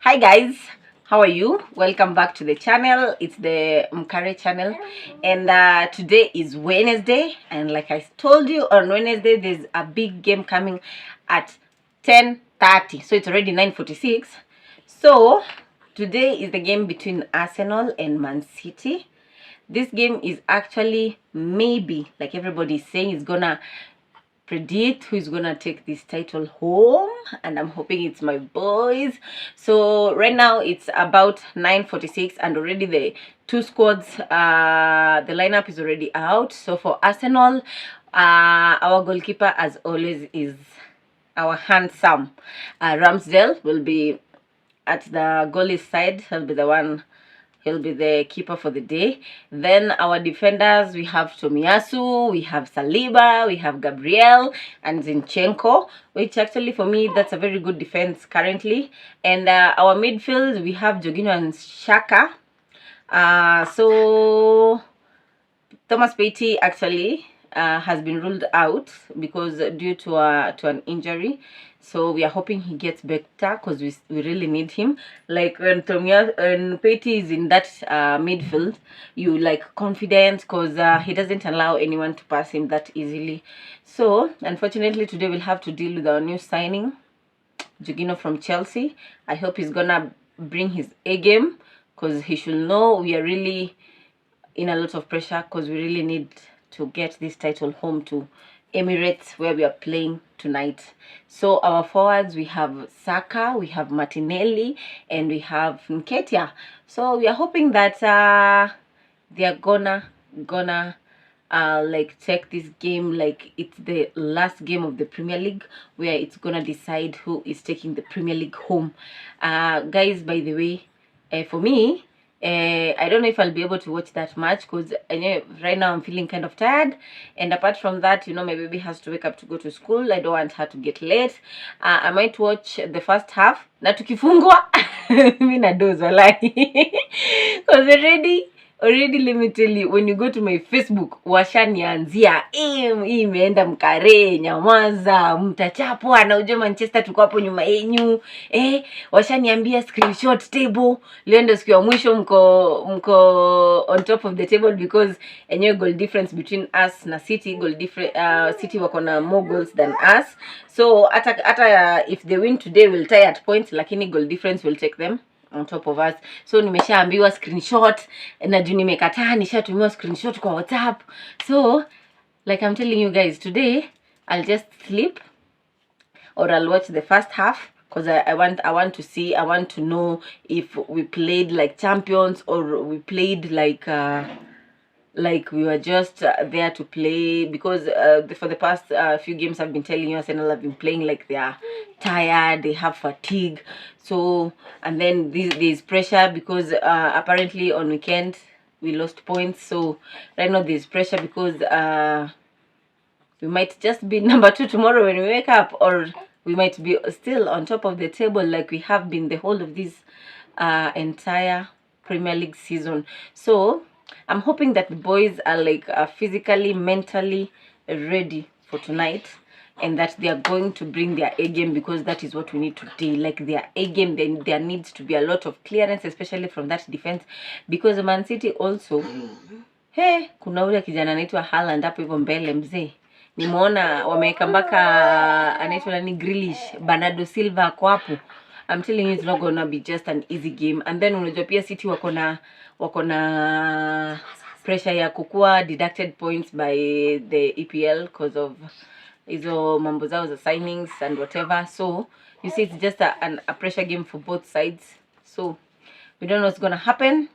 Hi guys, how are you? Welcome back to the channel. It's the Mkare channel, and today is Wednesday, and like I told you, on Wednesday there's a big game coming at 10:30, so it's already 9:46. So today is the game between Arsenal and Man City. This game is actually, maybe, like everybody is saying, is gonna predict who is gonna take this title home, and I'm hoping it's my boys. So right now it's about 9:46, and already the two squads, the lineup is already out. So for Arsenal, our goalkeeper as always is our handsome Ramsdale. Will be at the goalie side. He'll be the one, he'll be the keeper for the day. Then our defenders, we have Tomiyasu, we have Saliba, we have Gabriel and Zinchenko, which actually for me that's a very good defense currently. And our midfield, we have Jorginho and Xhaka. So Thomas Partey actually has been ruled out because due to an injury. So we are hoping he gets better because we really need him. Like when Partey is in that midfield, you like confident because he doesn't allow anyone to pass him that easily. So unfortunately today we'll have to deal with our new signing, Jorginho from Chelsea. I hope he's gonna bring his A game because he should know we are really in a lot of pressure because we really need to get this title home to Emirates, where we are playing tonight. So our forwards, we have Saka, we have Martinelli, and we have Nketiah. So we are hoping that they are gonna like take this game like it's the last game of the Premier League, where it's gonna decide who is taking the Premier League home. Guys, by the way, for me, I don't know if I'll be able to watch that match because right now I'm feeling kind of tired, and apart from that, my baby has to wake up to go to school. I don't want her to get late. I might watch the first half na tukifungwa mimi na doze walai because already let me tell you, when you go to my Facebook, washanianzia hii imeenda Mkare, nyamaza, mtachapwa na ujue Manchester tuko hapo nyuma yenyu. Washaniambia screenshot table, leo ndio siku ya mwisho mko on top of the table because enyewe goal difference between us na City, City wako na more goals than us. So hata if they win today we'll tie at points, lakini goal difference will take them on top of us. So nimeshaambiwa screenshot na juu nimekataa nishatumiwa screenshot kwa WhatsApp. So like I'm telling you guys, today I'll just sleep or I'll watch the first half because I want to see, I want to know if we played like champions or we played like we were just there to play, because for the past few games I've been telling you, Arsenal have been playing like they are tired, they have fatigue. So, and then there's pressure because apparently on weekend we lost points. So right now there's pressure because we might just be number 2 tomorrow when we wake up, or we might be still on top of the table like we have been the whole of this entire Premier League season. So I'm hoping that the boys are like physically, mentally ready for tonight, and that they are going to bring their A game, because that is what we need today. Like their A game, then there needs to be a lot of clearance, especially from that defense, because Man City also kuna ule kijana anaitwa Haaland hapo hivyo mbele mzee. Nimeona wameweka mpaka anaitwa nani, Grealish, Bernardo Silva ako hapo. I'm telling you, it's not gonna be just an easy game. And then unajua pia City wako na pressure ya kukua deducted points by the EPL because of hizo mambo zao za signings and whatever. So you see, it's just a pressure game for both sides. So we don't know what's gonna happen,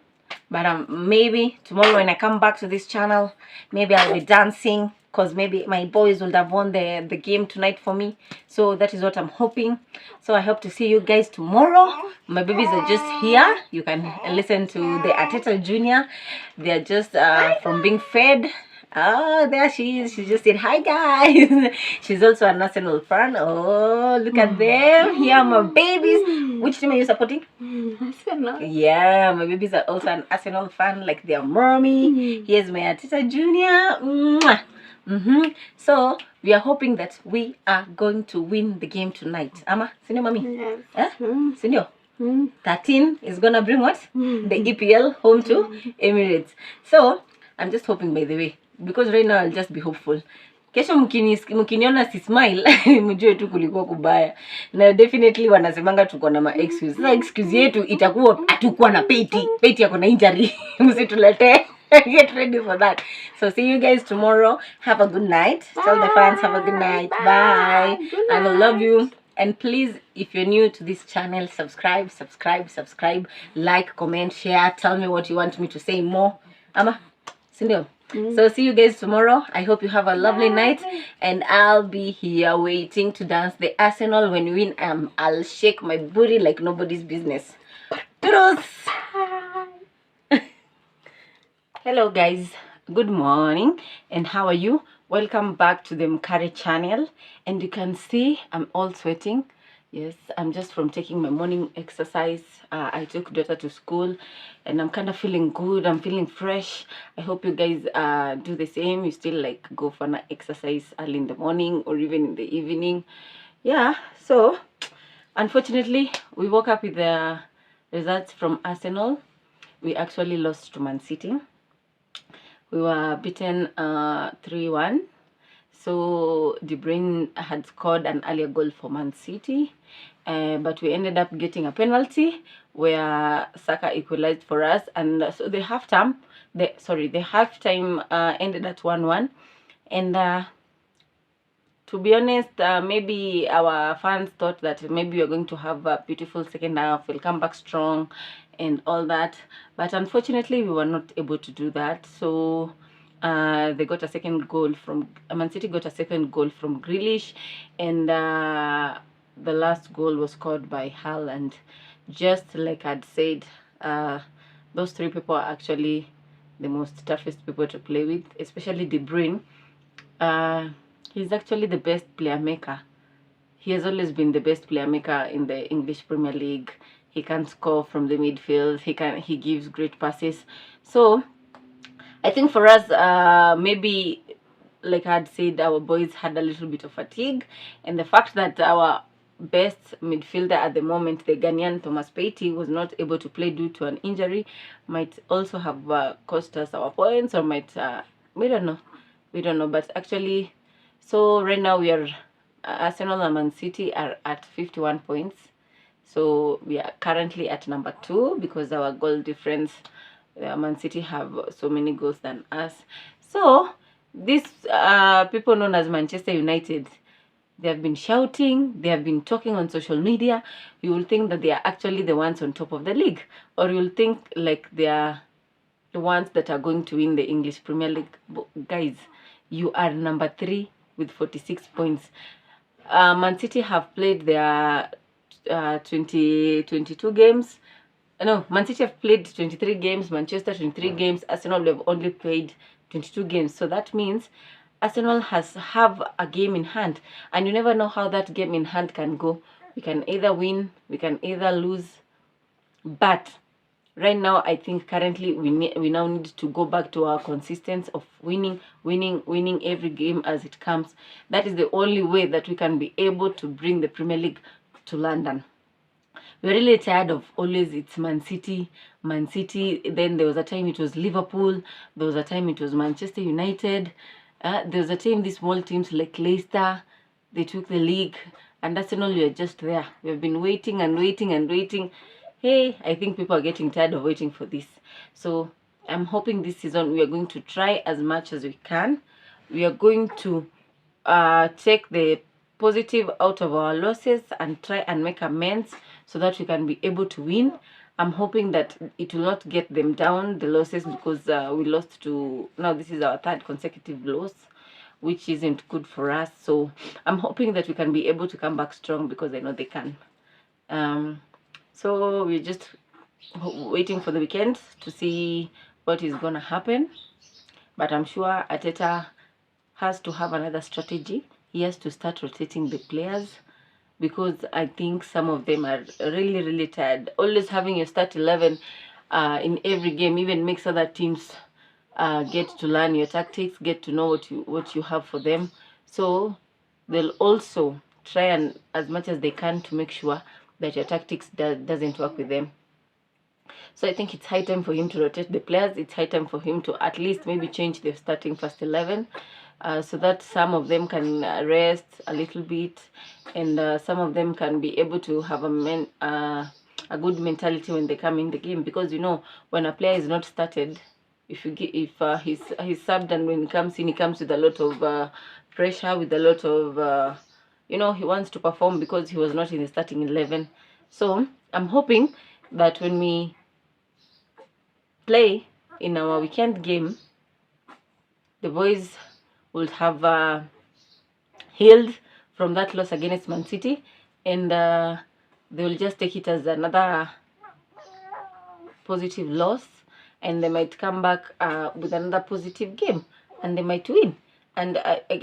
but maybe tomorrow when I come back to this channel, maybe I'll be dancing, because maybe my boys would have won the game tonight for me. So that is what I'm hoping. So I hope to see you guys tomorrow. My babies are just here. You can listen to the Arteta Junior. They're just from being fed. Oh, there she is. She just said hi guys. She's also an Arsenal fan. Oh, look at them. Here are my babies. Which team are you supporting? Arsenal. Yeah, my babies are also an Arsenal fan, like their mommy. Here's my Arteta Junior. Mwah. So we are hoping that we are going to win the game tonight. Ama, sindio mami? Yes. Sindio? 13 is gonna bring what? The EPL home to Emirates. So I'm just hoping, by the way, because right now I'll just be hopeful. Kesho mkiniona si smile mjue tu kulikuwa kubaya. Na definitely wanasemanga tuko na ma excuse. Sasa excuse yetu itakuwa atakuwa na Peti yako na injury. Msitulete. Get ready for that. So see you guys tomorrow. Have a good night. Tell the fans have a good night. Bye. I will love you. And please, if you're new to this channel, subscribe, like, comment, share. Tell me what you want me to say more. Ama, sindio? So see you guys tomorrow. I hope you have a lovely night, and I'll be here waiting to dance the Arsenal when we win. I'll shake my booty like nobody's business. Toodles! Hello guys, good morning, and how are you? Welcome back to the Mkare channel. And you can see I'm all sweating. Yes, I'm just from taking my morning exercise. I took daughter to school, and I'm kind of feeling good. I'm feeling fresh. I hope you guys do the same. You still like go for an exercise early in the morning or even in the evening. Yeah, so unfortunately we woke up with the results from Arsenal. We actually lost to Man City. We were beaten 3-1. So De Bruyne had scored an earlier goal for Man City, but we ended up getting a penalty where Saka equalized for us, and so the halftime ended at 1-1. And to be honest, maybe our fans thought that maybe we're going to have a beautiful second half, we'll come back strong and all that, but unfortunately we were not able to do that. So they got a second goal from Man City, got a second goal from Grealish, and the last goal was scored by Haaland. Just like I'd said, those three people are actually the most toughest people to play with, especially De Bruyne. He's actually the best player maker. He has always been the best player maker in the English Premier League. He can score from the midfield. He gives great passes. So I think for us, maybe like I had said, our boys had a little bit of fatigue, and the fact that our best midfielder at the moment, the Ghanaian Thomas Partey, was not able to play due to an injury might also have cost us our points, or might we don't know. But actually, so right now we are Arsenal and Man City are at 51 points. So we are currently at number 2 because our goal difference, Man City have so many goals than us. So these people known as Manchester United, they have been shouting, they have been talking on social media. You will think that they are actually the ones on top of the league, or you will think like they are the ones that are going to win the English Premier League. But guys, you are number 3 with 46 points. Man City have played their 22 games. No, Man City have played 23 games, Manchester 23 games, Arsenal have only played 22 games. So that means Arsenal have a game in hand, and you never know how that game in hand can go. We can either win, we can either lose. But right now, I think currently we now need to go back to our consistency of winning every game as it comes. That is the only way that we can be able to bring the Premier League to London. We're really tired of always it's Man City. Then there was a time it was Liverpool. There was a time it was Manchester United. There was a time these small teams like Leicester, they took the league. And Arsenal, we are just there. We have been waiting and waiting. Hey, I think people are getting tired of waiting for this. So I'm hoping this season we are going to try as much as we can. We are going to take the positive out of our losses and try and make amends so that we can be able to win. I'm hoping that it will not get them down, the losses, because we lost to, now this is our 3rd consecutive loss, which isn't good for us. So I'm hoping that we can be able to come back strong, because I know they can. So we're just waiting for the weekend to see what is gonna happen. But I'm sure Arteta has to have another strategy. He has to start rotating the players, because I think some of them are really tired. Always having your start 11 in every game even makes other teams get to learn your tactics, get to know what you have for them. So they'll also try and as much as they can to make sure that your tactics doesn't work with them. So I think it's high time for him to rotate the players. It's high time for him to at least maybe change the starting first 11, so that some of them can rest a little bit, and some of them can be able to have a good mentality when they come in the game. Because you know, when a player is not started, if he's subbed, and when he comes in, he comes with a lot of pressure, with a lot of you know, he wants to perform because he was not in the starting 11. So I'm hoping that when we play in our weekend game, the boys will have healed from that loss against Man City, and they will just take it as another positive loss, and they might come back with another positive game, and they might win. And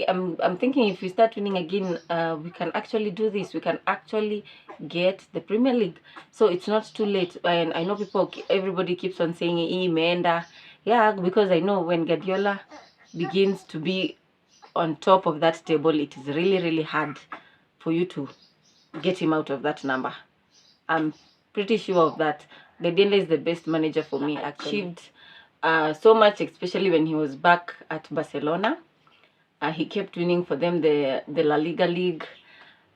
I'm thinking, if we start winning again, we can actually do this. We can actually get the Premier League. So it's not too late. And I know everybody keeps on saying imeenda. Yeah, because I know when Guardiola begins to be on top of that table, it is really hard for you to get him out of that number. I'm pretty sure of that. Guardiola is the best manager for me. Achieved so much, especially when he was back at Barcelona. He kept winning for them the La Liga League.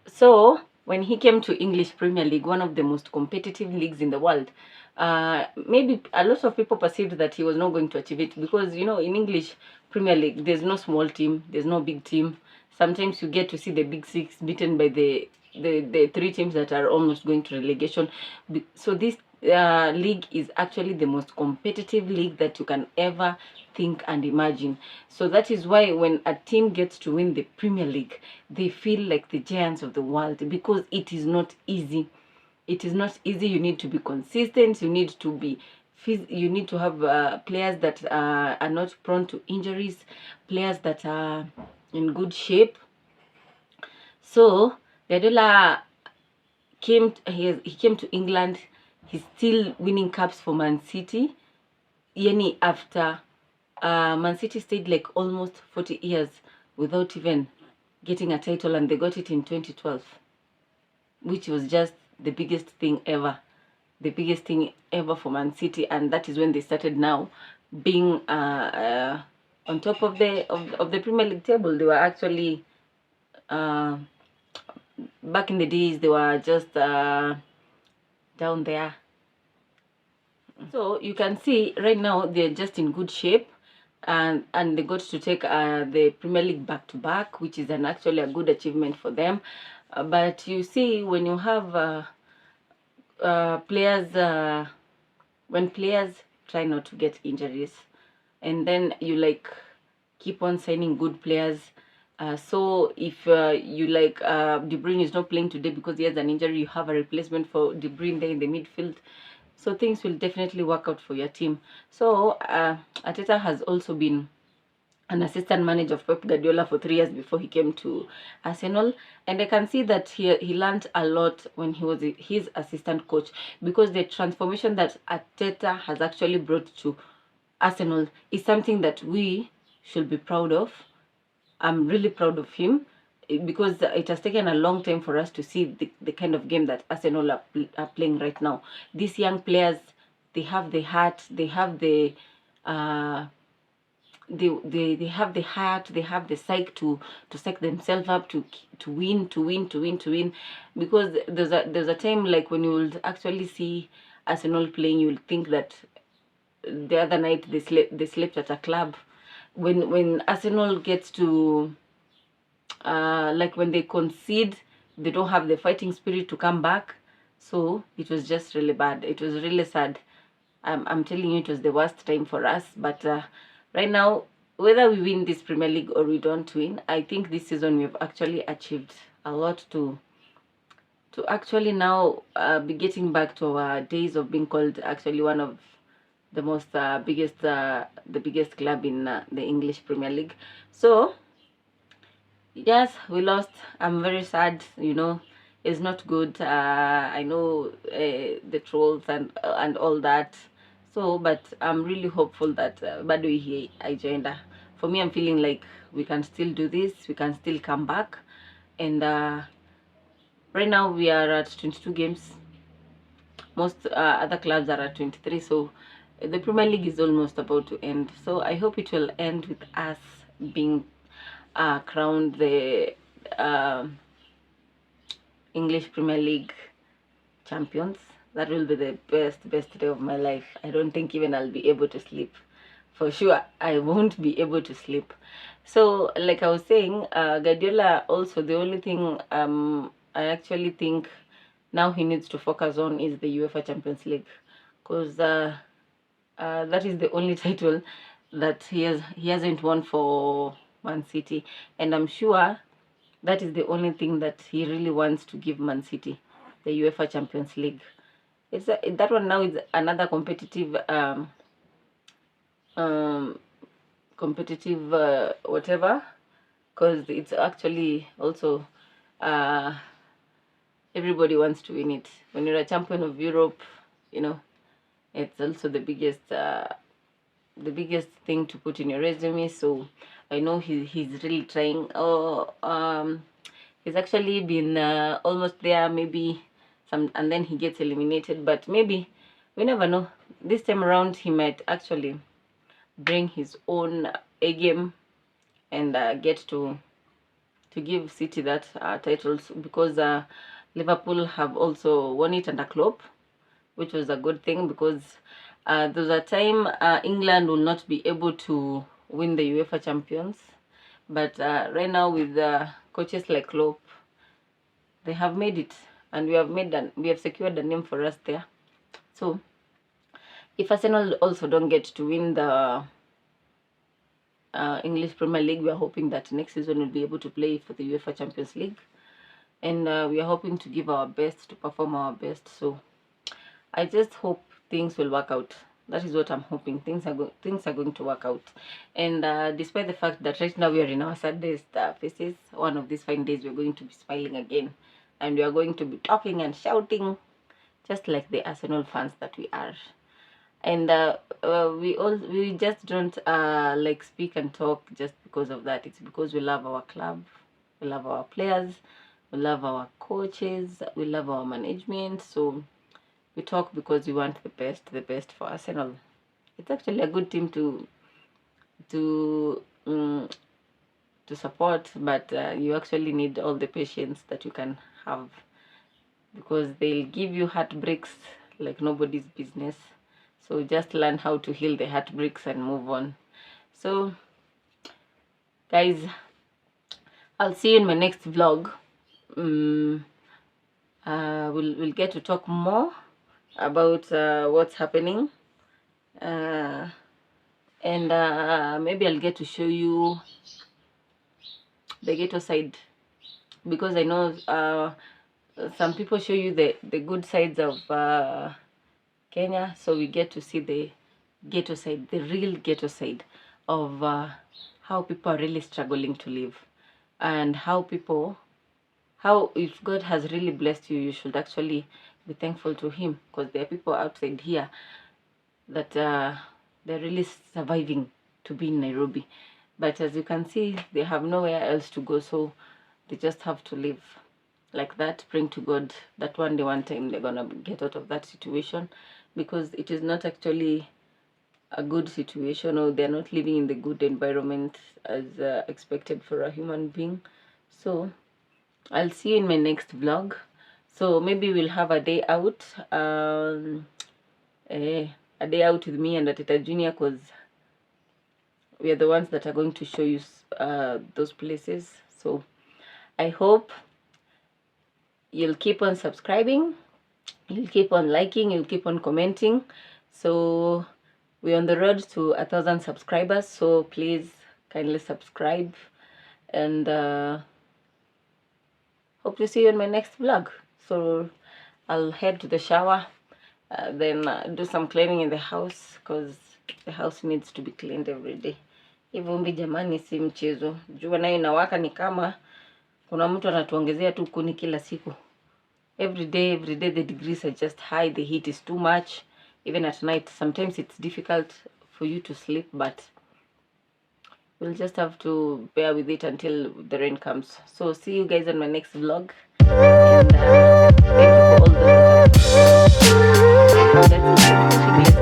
So when he came to English Premier League, one of the most competitive leagues in the world, maybe a lot of people perceived that he was not going to achieve it, because you know, in English Premier League, there's no small team, there's no big team. Sometimes you get to see the big six beaten by the three teams that are almost going to relegation. So this league is actually the most competitive league that you can ever think and imagine. So that is why when a team gets to win the Premier League, they feel like the giants of the world, because it is not easy. It is not easy. You need to be consistent. You need to be you need to have players that are not prone to injuries, players that are in good shape. So Guardiola he came to England. He's still winning cups for Man City. Yani after Man City stayed like almost 40 years without even getting a title, and they got it in 2012, which was just the biggest thing ever. The biggest thing ever for Man City, and that is when they started now being on top of the Premier League table. They were actually back in the days, they were just down there. So you can see right now they're just in good shape, and they got to take the Premier League back to back, which is actually a good achievement for them. But you see, when you have players, when players try not to get injuries, and then you like keep on signing good players. So if you like De Bruyne is not playing today because he has an injury, you have a replacement for De Bruyne there in the midfield. So things will definitely work out for your team. So Arteta has also been an assistant manager of Pep Guardiola for 3 years before he came to Arsenal, and I can see that he learned a lot when he was his assistant coach, because the transformation that Arteta has actually brought to Arsenal is something that we should be proud of. I'm really proud of him, because it has taken a long time for us to see the kind of game that Arsenal are playing right now. These young players, they have the heart, they have the they have the heart, they have the psyche to psych themselves up to win, because there's a time like when you will actually see Arsenal playing, you'll think that the other night they slept at a club. When Arsenal gets to like when they concede, they don't have the fighting spirit to come back. So it was just really bad. It was really sad. I'm telling you, it was the worst time for us. But right now, whether we win this Premier League or we don't win, I think this season we've actually achieved a lot to actually now be getting back to our days of being called actually one of the most biggest the biggest club in the English Premier League. So yes, we lost. I'm very sad, you know. It's not good. I know the trolls and all that. So but I'm really hopeful that bado hii haijaenda. For me, I'm feeling like we can still do this, we can still come back, and Right now we are at 22 games. Most other clubs are at 23, so the Premier League is almost about to end. So I hope it will end with us being crowned the English Premier League champions. That will be the best day of my life. I don't think even I'll be able to sleep. For sure, I won't be able to sleep. So, like I was saying, Guardiola also, the only thing I actually think now he needs to focus on is the UEFA Champions League, because that is the only title that he hasn't won for Man City, and I'm sure that is the only thing that he really wants to give Man City, the UEFA Champions League. It's that one now is another competitive um, whatever, because it's actually also everybody wants to win it. When you're a champion of Europe, you know, it's also the biggest thing to put in your resume. So I know he's really trying. He's actually been almost there, maybe some, and then he gets eliminated. But maybe, we never know. This time around, he might actually bring his own A game and get to give City that titles, because Liverpool have also won it under Klopp, which was a good thing, because there was a time England will not be able to win the UEFA Champions, but right now with coaches like Klopp, they have made it, and we have secured a name for us there. So if Arsenal also don't get to win the English Premier League, we are hoping that next season we'll be able to play for the UEFA Champions League, and we are hoping to give our best, to perform our best. So I just hope things will work out. That is what I'm hoping. Things are going to work out. And despite the fact that right now we are in our saddest faces, one of these fine days we're going to be smiling again, and we are going to be talking and shouting, just like the Arsenal fans that we are. And we just don't like speak and talk just because of that. It's because we love our club, we love our players, we love our coaches, we love our management. So we talk because we want the best for Arsenal. It's actually a good team to support, but you actually need all the patience that you can have, because they'll give you heartbreaks like nobody's business. So just learn how to heal the heartbreaks and move on. So guys, I'll see you in my next vlog. We'll get to talk more about what's happening, and maybe I'll get to show you the ghetto side, because I know some people show you the good sides of Kenya, so we get to see the ghetto side, the real ghetto side of how people are really struggling to live, and how if God has really blessed you, you should actually be thankful to him, because there are people outside here that they're really surviving to be in Nairobi, but as you can see, they have nowhere else to go, so they just have to live like that, praying to God that one day, one time, they're gonna get out of that situation, because it is not actually a good situation, or they're not living in the good environment as expected for a human being. So I'll see you in my next vlog. So maybe we'll have a day out, a day out with me and Ateta Junior, because we are the ones that are going to show you those places. So I hope you'll keep on subscribing, you'll keep on liking, you'll keep on commenting. So we're on the road to 1,000 subscribers, so please kindly subscribe, and hope to see you in my next vlog. So I'll head to the shower, then do some cleaning in the house, because the house needs to be cleaned every day. Vumbi jamani, si mchezo. Jua nayo inawaka, ni kama kuna mtu anatuongezea tu kuni kila siku. Every day the degrees are just high, the heat is too much. Even at night, sometimes it's difficult for you to sleep, but we'll just have to bear with it until the rain comes. So see you guys on my next vlog. And thank you for all those that have supported. Let's keep watching.